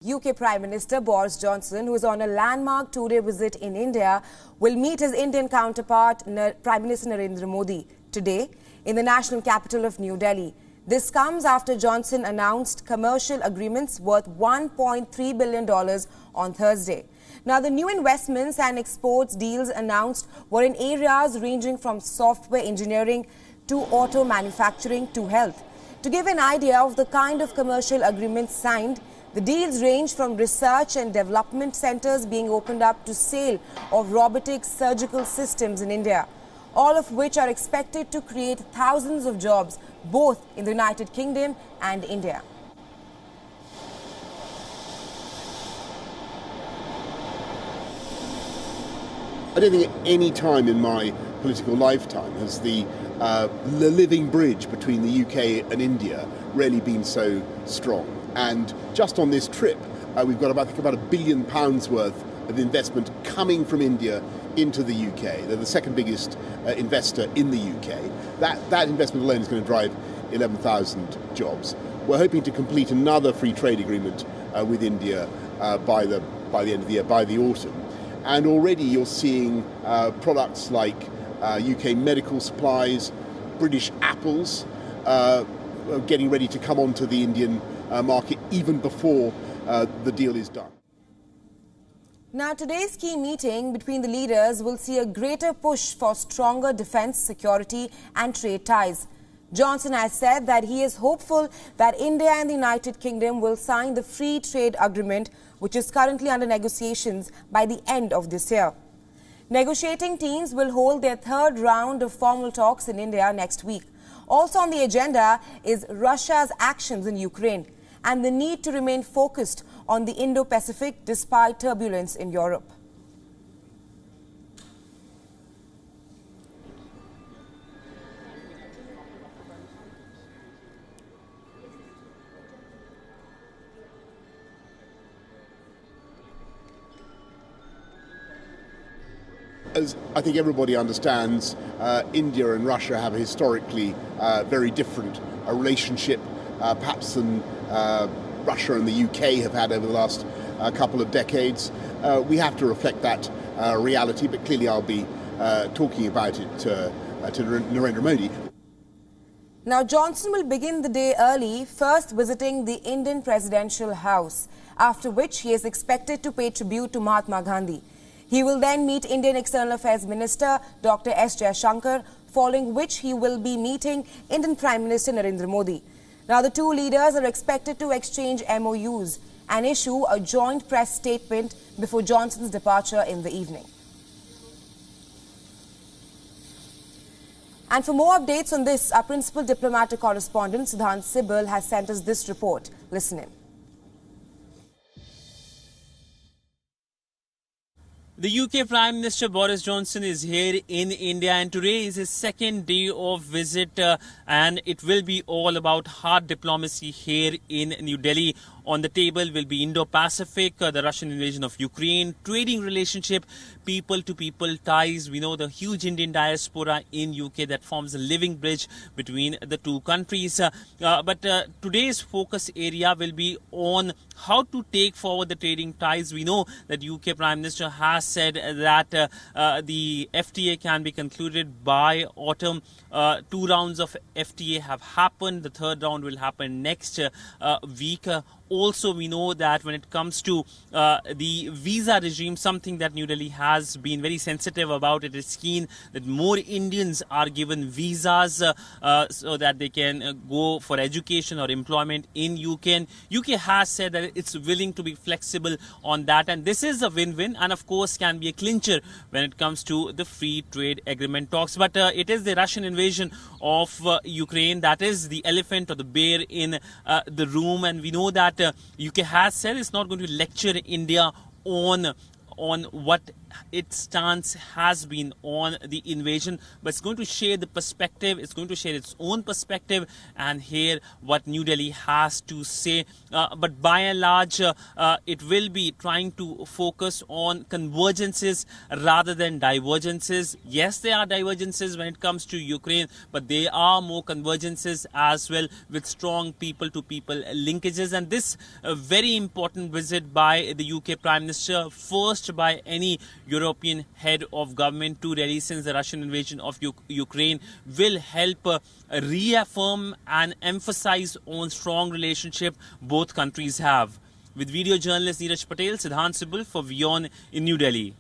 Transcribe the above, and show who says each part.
Speaker 1: UK Prime Minister Boris Johnson, who is on a landmark two-day visit in India, will meet his Indian counterpart, Prime Minister Narendra Modi, today in the national capital of New Delhi. This comes after Johnson announced commercial agreements worth $1.3 billion on Thursday. Now, the new investments and exports deals announced were in areas ranging from software engineering to auto manufacturing to health. To give an idea of the kind of commercial agreements signed, the deals range from research and development centers being opened up to sale of robotic surgical systems in India, all of which are expected to create thousands of jobs both in the United Kingdom and India.
Speaker 2: I don't think at any time in my political lifetime has the living bridge between the UK and India really been so strong. And just on this trip, we've got about £1 billion worth of investment coming from India into the UK. They're the second biggest investor in the UK. That investment alone is going to drive 11,000 jobs. We're hoping to complete another free trade agreement with India by the end of the year, by the autumn. And already you're seeing products like UK medical supplies, British apples, getting ready to come onto the Indian market even before the deal is done.
Speaker 1: Now, today's key meeting between the leaders will see a greater push for stronger defence, security and trade ties. Johnson has said that he is hopeful that India and the United Kingdom will sign the free trade agreement, which is currently under negotiations, by the end of this year. Negotiating teams will hold their third round of formal talks in India next week. Also on the agenda is Russia's actions in Ukraine and the need to remain focused on the Indo-Pacific despite turbulence in Europe.
Speaker 2: As I think everybody understands, India and Russia have a historically very different relationship, perhaps than Russia and the UK have had over the last couple of decades. We have to reflect that reality, but clearly I'll be talking about it to Narendra Modi.
Speaker 1: Now, Johnson will begin the day early, first visiting the Indian presidential house, after which he is expected to pay tribute to Mahatma Gandhi. He will then meet Indian External Affairs Minister Dr. S. Jaishankar, following which he will be meeting Indian Prime Minister Narendra Modi. Now, the two leaders are expected to exchange MOUs and issue a joint press statement before Johnson's departure in the evening. And for more updates on this, our principal diplomatic correspondent Sudhan Sibal has sent us this report. Listen in.
Speaker 3: The UK Prime Minister Boris Johnson is here in India, and today is his second day of visit, and it will be all about hard diplomacy here in New Delhi. On the table will be Indo-Pacific, the Russian invasion of Ukraine, trading relationship, people-to-people ties. We know the huge Indian diaspora in UK that forms a living bridge between the two countries. But today's focus area will be on how to take forward the trading ties. We know that UK Prime Minister has said that the FTA can be concluded by autumn. 2 rounds of FTA have happened. The third round will happen next week. Also, we know that when it comes to the visa regime, something that New Delhi has been very sensitive about, it is keen that more Indians are given visas so that they can go for education or employment in UK. And UK has said that it's willing to be flexible on that. And this is a win-win and, of course, can be a clincher when it comes to the free trade agreement talks. But it is the Russian invasion of Ukraine that is the elephant or the bear in the room. And we know that UK has said it's not going to lecture India on what its stance has been on the invasion, but it's going to share the perspective, it's going to share its own perspective and hear what New Delhi has to say. But by and large, it will be trying to focus on convergences rather than divergences. Yes, there are divergences when it comes to Ukraine, but there are more convergences as well, with strong people-to-people linkages. And this very important visit by the UK Prime Minister, first by any European head of government to Delhi since the Russian invasion of Ukraine, will help reaffirm and emphasize on strong relationship both countries have. With video journalist Neeraj Patel, Siddhant Sibul for WION in New Delhi.